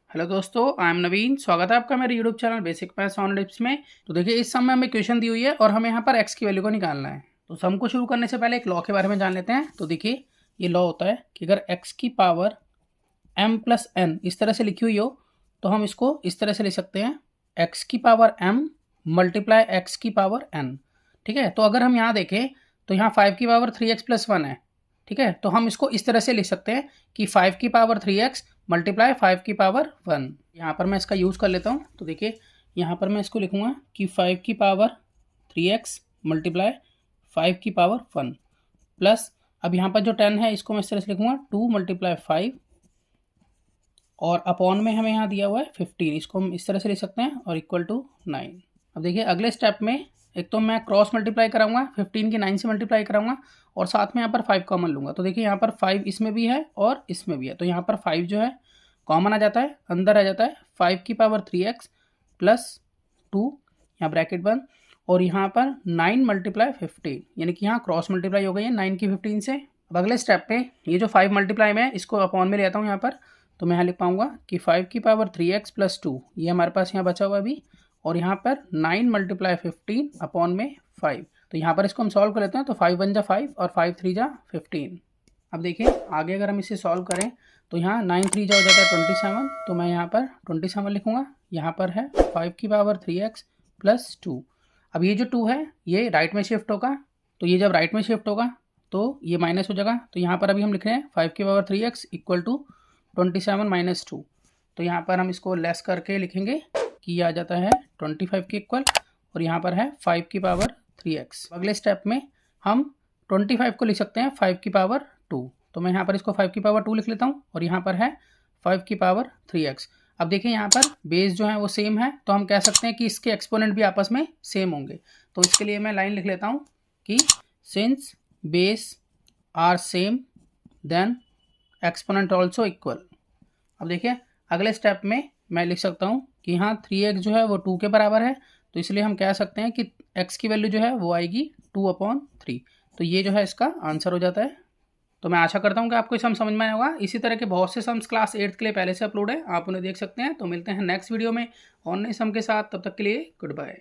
Hello दोस्तों, I am नवीन। स्वागत है आपका मेरे YouTube channel basic maths on tips में। तो देखिए, इस सम में हमें क्वेश्चन दी हुई है और हमें यहाँ पर x की वैल्यू को निकालना है। तो सम को शुरू करने से पहले एक लॉ के बारे में जान लेते हैं। तो देखिए, ये लॉ होता है कि अगर x की पावर m प्लस n इस तरह से लिखी हुई हो तो हम इसको इस तरह से लिख सकते हैं, x की पावर m मल्टीप्लाई x की पावर n। ठीक है, तो अगर हम यहाँ देखें तो यहाँ 5 की पावर 3x प्लस 1 है। ठीक है, तो हम इसको इस तरह से लिख सकते हैं कि 5 की पावर 3x मल्टीप्लाई 5 की पावर 1। यहाँ पर मैं इसका यूज़ कर लेता हूँ। तो देखिए, यहाँ पर मैं इसको लिखूँगा कि 5 की पावर 3x मल्टीप्लाई 5 की पावर 1 प्लस, अब यहाँ पर जो 10 है इसको मैं इस तरह से लिखूँगा 2 मल्टीप्लाई 5 और अपॉन में हमें यहाँ दिया हुआ है 15, इसको हम इस तरह से लिख सकते हैं और इक्वल टू 9। अब देखिए, अगले स्टेप में एक तो मैं क्रॉस मल्टीप्लाई कराऊंगा, 15 की 9 से मल्टीप्लाई कराऊंगा और साथ में यहाँ पर 5 कॉमन लूँगा। तो देखिए, यहाँ पर 5 इसमें भी है और इसमें भी है, तो यहाँ पर 5 जो है कॉमन आ जाता है, अंदर आ जाता है 5 की पावर 3x प्लस 2, यहाँ ब्रैकेट बंद, और यहाँ पर 9 मल्टीप्लाई 15, यानी कि यहाँ क्रॉस मल्टीप्लाई हो गई है 9 की 15 से। अब अगले स्टेप पे ये जो 5 मल्टीप्लाई में है इसको अपॉन में ले आता हूँ यहाँ पर। तो मैं यहाँ लिख पाऊंगा कि 5 की पावर 3x प्लस 2, ये हमारे पास यहाँ बचा हुआ अभी, और यहाँ पर 9 मल्टीप्लाई 15 अपॉन में 5। तो यहाँ पर इसको हम सॉल्व कर लेते हैं। तो 5 1 जा 5 और 5 3 जा 15। अब देखिए, आगे अगर हम इसे सॉल्व करें तो यहाँ 9 3 जा हो जाता है 27, तो मैं यहाँ पर 27 लिखूँगा। यहाँ पर है 5 की पावर 3x प्लस 2। अब ये जो 2 है ये राइट में शिफ्ट होगा, तो ये जब राइट में शिफ्ट होगा तो ये माइनस हो जाएगा। तो यहाँ पर अभी हम लिख रहे हैं 5 की power 3x equal to 27 minus 2। तो यहाँ पर हम इसको लेस करके लिखेंगे कि ये आ जाता है 25 के इक्वल, और यहाँ पर है 5 की पावर 3x। अगले स्टेप में हम 25 को लिख सकते हैं 5 की पावर 2। तो मैं यहाँ पर इसको 5 की पावर 2 लिख लेता हूँ और यहाँ पर है 5 की पावर 3x। अब देखिए, यहाँ पर बेस जो है वो सेम है, तो हम कह सकते हैं कि इसके एक्सपोनेंट भी आपस में सेम होंगे। तो इसके लिए मैं लाइन लिख लेता हूँ कि since base are same then exponent also equal. अब देखिए, अगले स्टेप में मैं लिख सकता हूँ कि यहाँ 3x जो है वो 2 के बराबर है, तो इसलिए हम कह सकते हैं कि x की वैल्यू जो है वो आएगी 2/3। तो ये जो है इसका आंसर हो जाता है। तो मैं आशा करता हूँ कि आपको ये सम समझ में आया होगा। इसी तरह के बहुत से सम्स क्लास 8th के लिए पहले से अपलोड है, आप उन्हें देख सकते हैं। तो मिलते हैं नेक्स्ट वीडियो में और नए सम के साथ, तब तक के लिए गुड बाय।